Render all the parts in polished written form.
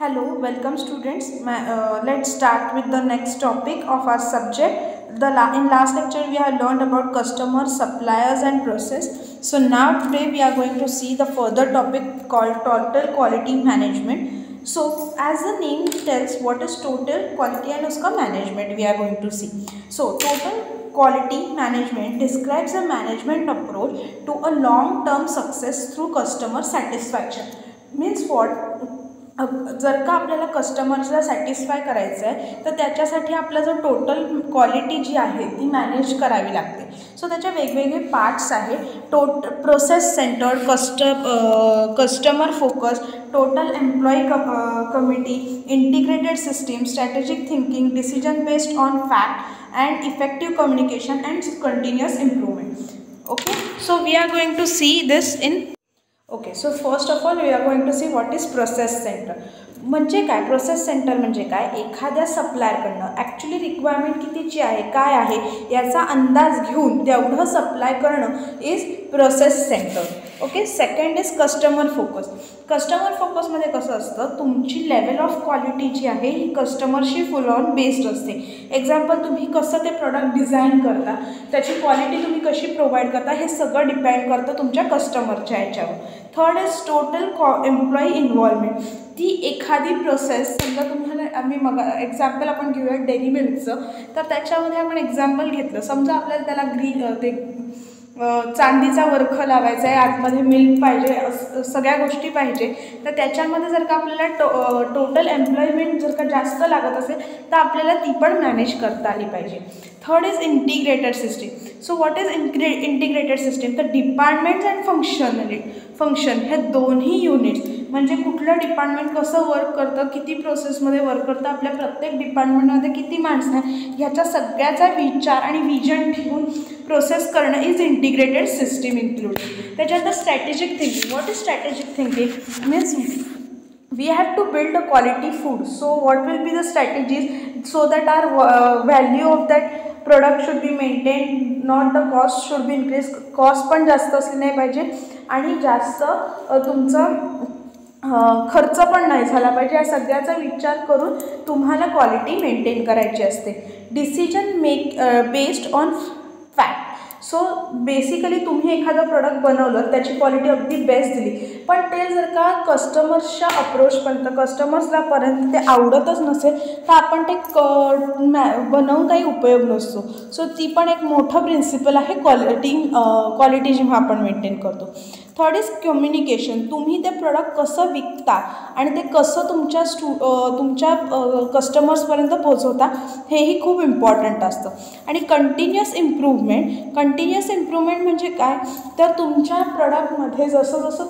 Hello, welcome students. Let's start with the next topic of our subject. In last lecture we have learned about customers, suppliers and process. So now today we are going to see the further topic called total quality management. So as the name tells what is total quality and uska management we are going to see. So total quality management describes a management approach to a long-term success through customer satisfaction. Means what? जर का आपल्याला कस्टमर्सला satisfy करायचं आहे तर त्याच्यासाठी आपलं जो total quality जी आहे ती मॅनेज करावी लागते. सो त्याचे वेगवेगळे पार्ट्स आहे. Process centred, customer focus, total employee committee, integrated system, strategic thinking, decision based on fact and effective communication and continuous improvement. Okay, so we are going to see this in. Okay, so first of all we are going to see what is process centre. म्हणजे काय process centre म्हणजे काय? एखाद्या सप्लायरकडनं actually requirement कितीची आहे, काय आहे याचा अंदाज घेऊन तेवढं सप्लाय करणं is process center. Okay, second is customer focus. Customer फोकसमध्ये कसं असतं, तुमची लेवल ऑफ क्वालिटी जी आहे ही कस्टमरशी फुल ऑन बेस्ड असते. एक्झाम्पल, तुम्ही कसं ते प्रोडक्ट डिझाईन करता, त्याची क्वालिटी तुम्ही कशी प्रोव्हाइड करता, हे सगळं डिपेंड करतं तुमच्या कस्टमरच्या ह्याच्यावर. Third is total employee involvement. ती एखादी प्रोसेस, समजा तुम्हाला मग एक्झाम्पल आपण घेऊया डेअरी मिल्कचं, तर त्याच्यामध्ये आपण एक्झाम्पल घेतलं. समजा आपल्याला त्याला ते चांदीचा वरख लावायचा आहे, आतमध्ये मिल्क पाहिजे, सगळ्या गोष्टी पाहिजे, तर त्याच्यामध्ये जर का आपल्याला टोटल एम्प्लॉयमेंट जर का जास्त लागत असेल तर आपल्याला ती पण मॅनेज करता आली पाहिजे. Third is integrated system. So what is integrated system? तर डिपार्टमेंट्स अँड फंक्शन हे दोन्ही युनिट्स, म्हणजे कुठलं डिपार्टमेंट कसं वर्क करतं, किती प्रोसेसमध्ये वर्क करतं, आपल्या प्रत्येक डिपार्टमेंटमध्ये किती माणसं आहे, ह्याच्या सगळ्याचा विचार आणि विजन ठेवून प्रोसेस करणं इज इंटिग्रेटेड सिस्टीम इन्क्लूड. त्याच्यानंतर strategic thinking. What is strategic thinking? Means we have to build a quality food, so what will be the strategies so that our value of that product should be maintained, not the cost should be increased. Cost पण जास्त असली नाही पाहिजे आणि जास्त तुमचा खर्च पण नाही झाला पाहिजे. या सगळ्याचा विचार करून तुम्हाला क्वालिटी मेंटेन करायची असते. Decision based on fact. So basically तुम्ही एखादं प्रोडक्ट बनवलं, त्याची क्वालिटी अगदी बेस्ट दिली, पण ते जर का कस्टमर्सच्या अप्रोचपर्यंत, कस्टमर्सलापर्यंत ते आवडतच नसेल तर आपण ते बनवून काही उपयोग नसतो. सो ती पण एक मोठं प्रिन्सिपल आहे क्वालिटी जेव्हा आपण मेंटेन करतो. Third is communication. तुम्ही ते प्रोडक्ट कसं विकता आणि ते कसं तुमच्या कस्टमर्सपर्यंत पोहोचवता हेही खूप इम्पॉर्टंट असतं. आणि कंटिन्युअस इम्प्रूव्हमेंट म्हणजे काय? तर तुमच्या प्रोडक्टमध्ये जसं जसं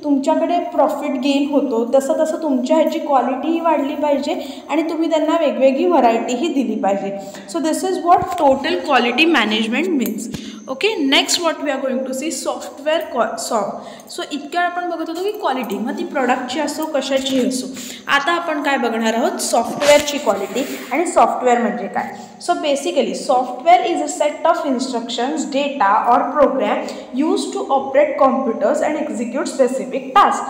तुमच्याकडे प्रॉफिट गेन होतो तसं तसं तुमच्या ह्याची क्वालिटीही वाढली पाहिजे आणि तुम्ही त्यांना वेगवेगळी व्हरायटीही दिली पाहिजे. So this is what total quality management means. Okay, next what we are going to see software. सो इतक्या आपण बघत होतो की क्वालिटी, मग ती प्रोडक्टची असो कशाची असो. आता आपण काय बघणार आहोत? सॉफ्टवेअरची क्वालिटी आणि सॉफ्टवेअर म्हणजे काय. So basically software is a set of instructions, data और program use to operate computers and execute specific task.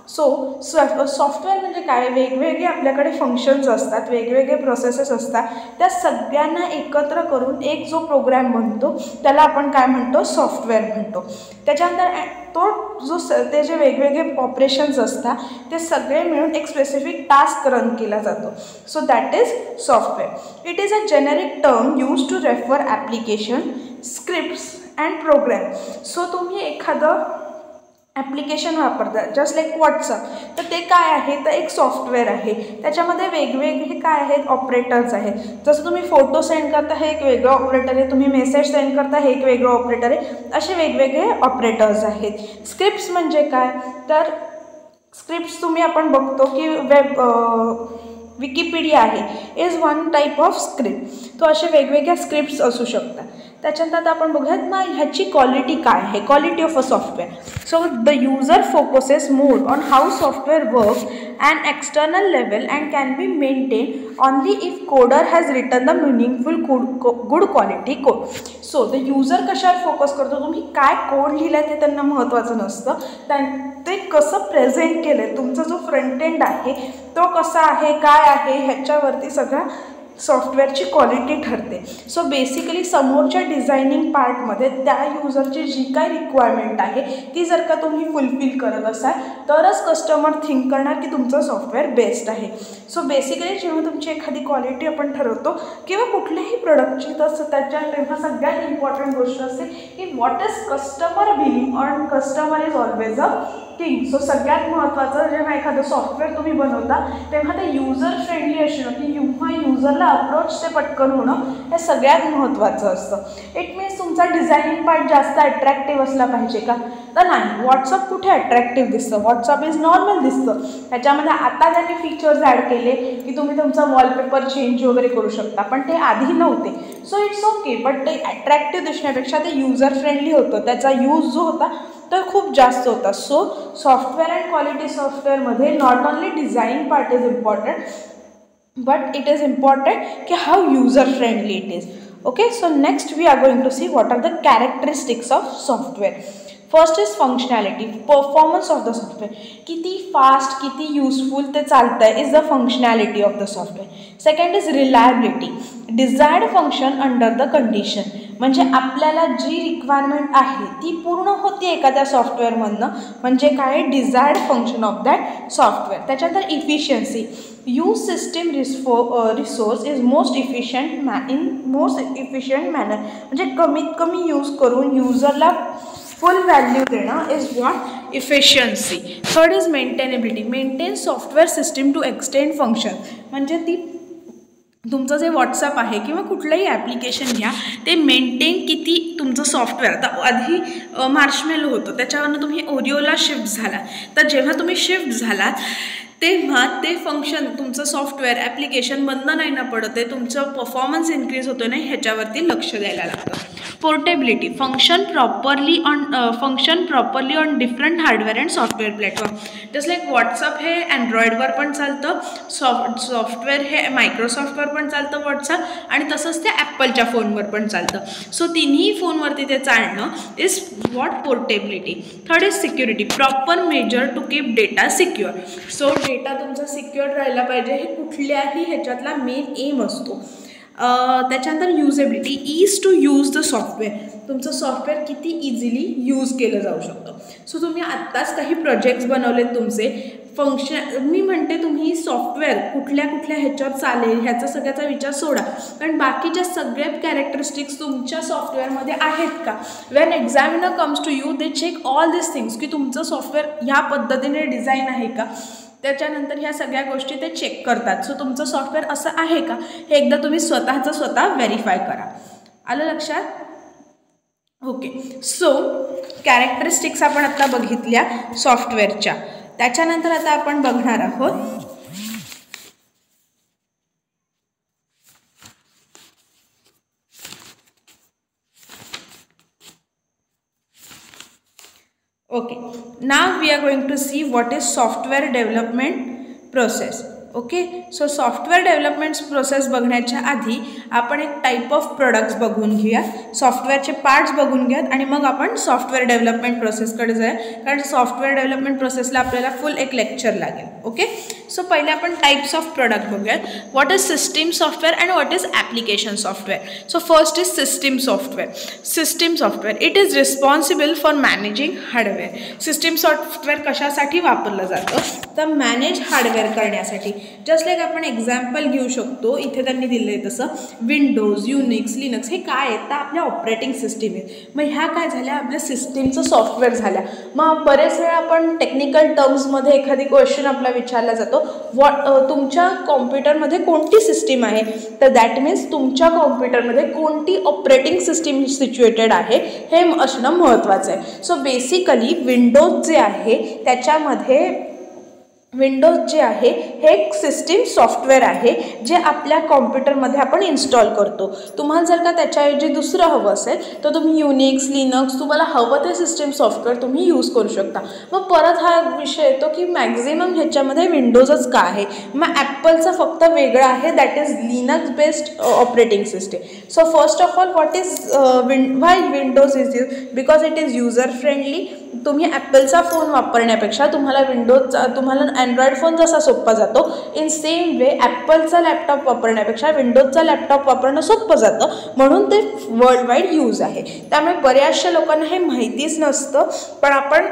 So software म्हणजे काय? वेगवेगळे आपल्याकडे फंक्शन्स असतात, वेगवेगळे प्रोसेसेस असतात, त्या सगळ्यांना एकत्र करून एक जो प्रोग्राम बनतो त्याला आपण काय म्हणतो? सॉफ्टवेअर म्हणतो. त्याच्यानंतर ते जे वेगवेगळे ऑपरेशन्स असतात ते सगळे मिळून एक स्पेसिफिक टास्क रन केला जातो. So that is software. It is a generic term use to refer application, scripts and program. सो तुम्ही एखादं ॲप्लिकेशन वापरता जस्ट लाईक व्हॉट्सअप, तर ते काय आहे? तर एक सॉफ्टवेअर आहे. त्याच्यामध्ये वेगवेगळे काय आहेत? ऑपरेटर्स आहेत. जसं तुम्ही फोटो सेंड करता हे एक वेगळं ऑपरेटर आहे, तुम्ही मेसेज सेंड करता हे एक वेगळं ऑपरेटर आहे, असे वेगवेगळे ऑपरेटर्स आहेत. स्क्रिप्ट्स म्हणजे काय? तर स्क्रिप्ट्स आपण बघतो की विकिपीडिया आहे is one type of script. तो असे वेगवेगळ्या स्क्रिप्ट्स असू शकतात. त्याच्यानंतर आपण बघूयात मग ह्याची क्वालिटी काय आहे, quality of a software. So the user focuses more on how software works at external level and can be maintain only if coder has written the meaningful good quality code. So the user कशावर focus करतो, तुम्ही काय code लिहिला ते त्यांना महत्त्वाचं नसतं. ते कसं प्रेझेंट केलं आहे, तुमचा जो फ्रंट एंड आहे तो कसा आहे, काय आहे, ह्याच्यावरती सगळ्या सॉफ्टवेअरची क्वालिटी ठरते. सो बेसिकली समोरच्या डिझायनिंग पार्टमध्ये त्या युजरची जी काय रिक्वायरमेंट आहे ती जर का तुम्ही फुलफिल करत असाल तरच कस्टमर थिंक करणार की तुमचं सॉफ्टवेअर बेस्ट आहे. सो बेसिकली जेव्हा तुमची एखादी क्वालिटी आपण ठरवतो किंवा कुठल्याही प्रोडक्टची, तसं त्याच्या तेव्हा सगळ्यात इम्पॉर्टंट गोष्ट असते की what is customer billing on customer is always a king. So सगळ्यात महत्त्वाचं जेव्हा एखादं सॉफ्टवेअर तुम्ही बनवता तेव्हा ते युजर फ्रेंडली असणं की किंवा युजरला अप्रोच ते पटकन होणं हे सगळ्यात महत्त्वाचं असतं. इट मीन्स तुमचा डिझायनिंग पार्ट जास्त अट्रॅक्टिव्ह असला पाहिजे का, तर नाही. व्हॉट्सअप कुठे अट्रॅक्टिव्ह दिसतं, व्हॉट्सअप इज नॉर्मल दिसतं. त्याच्यामध्ये आता त्यांनी फीचर्स ॲड केले की तुम्ही तुमचा वॉलपेपर चेंज वगैरे करू शकता, पण ते आधी नव्हते. सो इट्स ओके, बट ते अट्रॅक्टिव्ह दिसण्यापेक्षा ते युजर फ्रेंडली होतं, त्याचा यूज जो होता तो खूप जास्त होता. सो सॉफ्टवेअर अँड क्वालिटी सॉफ्टवेअरमध्ये not only design part is important but it is important कि how user friendly it is. Okay, so next we are going to see what are the characteristics of software. First is functionality, performance of the software. किती fast, किती useful ते चालतंय is the functionality of the software. Second is reliability, desired function under the condition. म्हणजे आपल्याला जी requirement आहे ती पूर्ण होती एखाद्या सॉफ्टवेअरमधनं, म्हणजे काय, desired function of that software. त्याच्यानंतर efficiency, use system resource is most efficient in most efficient manner. म्हणजे कमीत कमी यूज करून युजरला फुल व्हॅल्यू देणं is what efficiency. Third is maintainability, maintain software system to extend function. म्हणजे ती तुमचं जे व्हॉट्सअप आहे किंवा कुठलंही ॲप्लिकेशन घ्या ते मेंटेन किती तुमचं सॉफ्टवेअर. आता आधी मार्शमेलो होतं, त्याच्यावरनं तुम्ही ओरिओला शिफ्ट झाला, तर जेव्हा तुम्ही शिफ्ट झालात तेव्हा ते फंक्शन तुमचं सॉफ्टवेअर ॲप्लिकेशन बंद नाही ना पडत आहे, तुमचं परफॉर्मन्स इन्क्रीज होतो नाही, ह्याच्यावरती लक्ष द्यायला लागतं. Portability, function properly on different hardware and software platform. Just like WhatsApp हे अँड्रॉइडवर पण चालतं, सॉफ्टवेअर हे मायक्रोसॉफ्टवर पण चालतं व्हॉट्सअप, आणि तसंच ते ॲपलच्या फोनवर पण चालतं. सो तिन्ही फोनवरती ते चालणं is what portability. Third is security, proper measure to keep data secure. So data तुमचा सिक्युअर राहिला पाहिजे, हे कुठल्याही ह्याच्यातला मेन एम असतो. त्याच्यानंतर usability, ease to use the software. तुमचं सॉफ्टवेअर किती इझिली यूज केलं जाऊ शकतं. सो तुम्ही आत्ताच काही प्रोजेक्ट्स बनवलेत तुमचे, फंक्शन मी म्हणते तुम्ही सॉफ्टवेअर कुठल्या कुठल्या ह्याच्यावर चालेल ह्याचा सगळ्याचा विचार सोडा, कारण बाकीच्या सगळ्या कॅरेक्टरिस्टिक्स तुमच्या सॉफ्टवेअरमध्ये आहेत का. When examiner comes to you they check all this things की तुमचं सॉफ्टवेअर ह्या पद्धतीने डिझाईन आहे का. त्याच्यानंतर ह्या सगळ्या गोष्टी ते चेक करतात. सो तुमचं सॉफ्टवेअर असं आहे का हे एकदा तुम्ही स्वतः व्हेरीफाय करा. आलं लक्षात. ओके, सो कॅरेक्टरिस्टिक्स आपण आता बघितल्या सॉफ्टवेअरच्या. त्याच्यानंतर आता आपण बघणार आहोत okay, now we are going to see what is software development process. Okay, so software development process बघण्याच्या आधी आपण एक टाईप ऑफ प्रोडक्ट्स बघून घेऊया, सॉफ्टवेअरचे पार्ट्स बघून घ्यात आणि मग आपण सॉफ्टवेअर डेव्हलपमेंट प्रोसेसकडे जाऊया, कारण सॉफ्टवेअर डेव्हलपमेंट प्रोसेसला आपल्याला फुल एक लेक्चर लागेल. ओके, सो पहिले आपण टाईप्स ऑफ प्रोडक्ट बघूयात. What is system software and what is application software. So first is system software. System software it is responsible for managing hardware. System software कशासाठी वापरलं जातं, तर मॅनेज हार्डवेअर करण्यासाठी. Just like आपण example घेऊ शकतो, इथे त्यांनी दिलं आहे तसं विंडोज, युनिक्स, लिनक्स हे काय आहेत तर आपल्या ऑपरेटिंग सिस्टीम आहेत. मग ह्या काय झाल्या, आपल्या सिस्टीमचं सॉफ्टवेअर झाल्या. मग बरेच वेळा आपण टेक्निकल टर्म्समध्ये एखादी क्वेश्चन आपला विचारला जातो, तुमच्या कॉम्प्युटरमध्ये कोणती सिस्टीम आहे, तर दॅट मीन्स तुमच्या कॉम्प्युटरमध्ये कोणती ऑपरेटिंग सिस्टीम सिच्युएटेड आहे हे असणं महत्त्वाचं आहे. सो बेसिकली विंडोज जे आहे त्याच्यामध्ये विंडोज जे आहे हे एक सिस्टीम सॉफ्टवेअर आहे जे आपल्या कॉम्प्युटरमध्ये आपण इन्स्टॉल करतो. तुम्हाला जर का त्याच्याऐवजी दुसरं हवं असेल तर तुम्ही युनिक्स, लिनक्स तुम्हाला हवं ते सिस्टीम सॉफ्टवेअर तुम्ही यूज करू शकता. मग परत हा विषय येतो की मॅक्झिमम ह्याच्यामध्ये विंडोजच का आहे. मग ॲपलचं फक्त वेगळं आहे, that is Linux based operating system. So first of all what is why Windows is use, because it is user friendly, तुम्ही ॲपलचा फोन वापरण्यापेक्षा तुम्हाला तुम्हाला अँड्रॉइड फोन जसा सोपा जातो, इन सेम वे ॲपलचा लॅपटॉप वापरण्यापेक्षा विंडोजचा लॅपटॉप वापरणं सोपं जातं, म्हणून ते वर्ल्ड वाईड यूज आहे. त्यामुळे बऱ्याचशा लोकांना हे माहितीच नसतं, पण आपण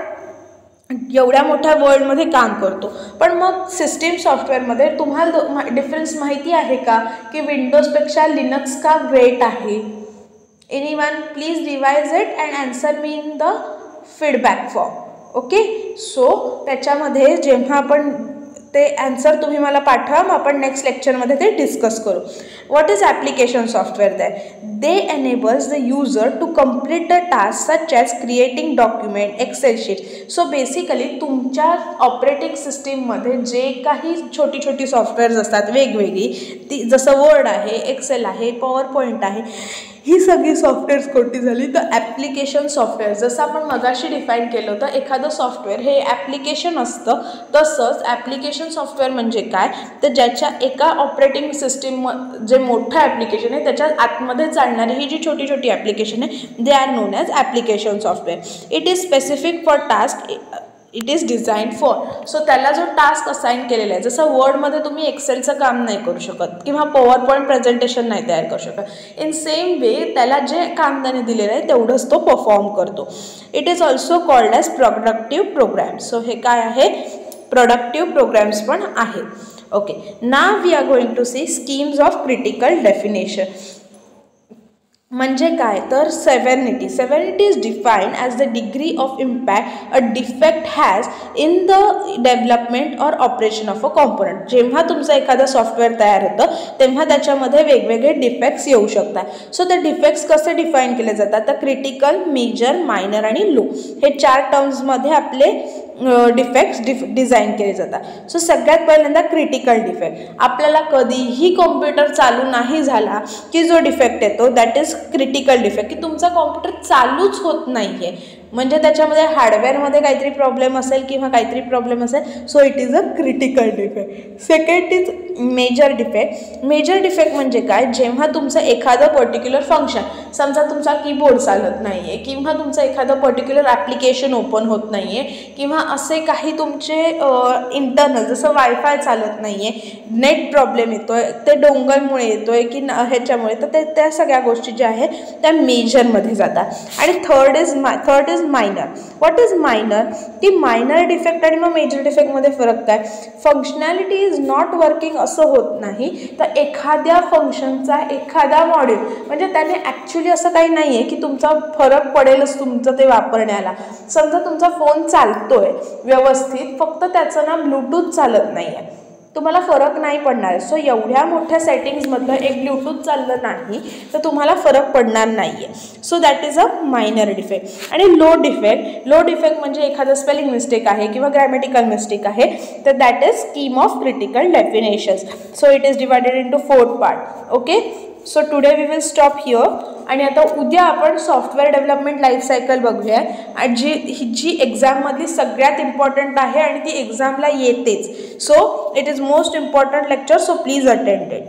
एवढ्या मोठ्या वर्ल्डमध्ये काम करतो. पण मग सिस्टीम सॉफ्टवेअरमध्ये तुम्हाला डिफरन्स माहिती आहे का की विंडोजपेक्षा लिनक्स का ग्रेट आहे? Anyone please revise it and answer me in the feedback form. Okay, so त्याच्यामध्ये जेव्हा आपण ते ॲन्सर तुम्ही मला पाठवा, मग आपण नेक्स्ट लेक्चरमध्ये ते डिस्कस करू. What is application software? They enables the user to complete the task such as creating document, Excel sheet. So basically तुमच्या ऑपरेटिंग सिस्टीममध्ये जे काही छोटी छोटी सॉफ्टवेअर्स असतात वेगवेगळी, ती जसं वर्ड आहे, एक्सेल आहे, पॉवर पॉईंट आहे, ही सगळी सॉफ्टवेअर्स कोणती झाली तर ॲप्लिकेशन सॉफ्टवेअर. जसं आपण मगाशी डिफाईन केलं होतं, एखादं सॉफ्टवेअर हे ॲप्लिकेशन असतं, तसंच ॲप्लिकेशन सॉफ्टवेअर म्हणजे काय तर ज्याच्या एका ऑपरेटिंग सिस्टीम जे मोठं ॲप्लिकेशन आहे त्याच्या आतमध्ये चालणारी ही जी छोटी छोटी ॲप्लिकेशन आहे, they are non as application software. It is specific for task it is design for. So त्याला जो टास्क असाईन केलेला आहे, जसं वर्डमध्ये तुम्ही एक्सेलचं काम नाही करू शकत किंवा पॉवर पॉईंट प्रेझेंटेशन नाही तयार करू शकत, इन सेम वे त्याला जे काम त्याने दिलेलं आहे तेवढंच तो परफॉर्म करतो. It is also called as productive programs. So हे काय आहे? प्रोडक्टिव्ह प्रोग्रॅम्स पण आहे. Okay, now we are going to see schemes of critical definition. म्हणजे काय तर severity is defined as the degree of impact a defect has in the development or operation of a component. जेव्हा तुमचं एखादं software तयार होतं तेव्हा त्याच्यामध्ये वेगवेगळे डिफेक्ट्स येऊ शकतात. सो ते डिफेक्ट्स कसे डिफाईन केले जातात तर क्रिटिकल, मेजर, मायनर आणि लो हे 4 टर्म्समध्ये आपले डिफेक्ट्स डिझाईन केले जातात. सो सगळ्यात पहिल्यांदा क्रिटिकल डिफेक्ट. आपल्याला कधीही कॉम्प्युटर चालू नाही झाला की जो डिफेक्ट येतो दॅट इज क्रिटिकल डिफेक्ट, की तुमचा कॉम्प्युटर चालूच होत नाही आहे, म्हणजे त्याच्यामध्ये हार्डवेअरमध्ये काहीतरी प्रॉब्लेम असेल किंवा काहीतरी प्रॉब्लेम असेल. So it is a critical defect. Second is major defect. Major defect म्हणजे काय? जेव्हा तुमचं एखादं पर्टिक्युलर फंक्शन, समजा तुमचा कीबोर्ड चालत नाही आहे किंवा तुमचं एखादं पर्टिक्युलर ॲप्लिकेशन ओपन होत नाही आहे किंवा असे काही तुमचे इंटरनल जसं वायफाय चालत नाही आहे, नेट प्रॉब्लेम येतो आहे, ते डोंगरमुळे येतो आहे की ह्याच्यामुळे, तर त्या सगळ्या गोष्टी ज्या आहेत त्या मेजरमध्ये जातात. आणि third is minor. What is minor? की मायनर डिफेक्ट आणि मग मेजर डिफेक्टमध्ये फरक काय? फंक्शनॅलिटी इज नॉट वर्किंग असं होत नाही, तर एखाद्या फंक्शनचा एखादा मॉड्यूल म्हणजे त्याने ॲक्च्युली असं काही नाही आहे की तुमचा फरक पडेलच तुमचं ते वापरण्याला. समजा तुमचा फोन चालतोय व्यवस्थित, फक्त त्याचं ना ब्लूटूथ चालत नाही आहे, तुम्हाला फरक नाही पडणार. सो एवढ्या मोठ्या सेटिंग्समधलं एक ब्लूटूथ चाललं नाही तर तुम्हाला फरक पडणार नाही आहे. So that is a minor defect. आणि लो डिफेक्ट म्हणजे एखादं स्पेलिंग मिस्टेक आहे किंवा ग्रॅमॅटिकल मिस्टेक आहे, तर that is scheme of critical definitions. So it is divided into 4 part. Okay, so today we will stop here. आणि आता उद्या आपण सॉफ्टवेअर डेव्हलपमेंट लाईफ सायकल बघूया, आणि जी एक्झाममधली सगळ्यात इम्पॉर्टंट आहे आणि ती एक्झामला येतेच. So it is most important lecture, so please attend it.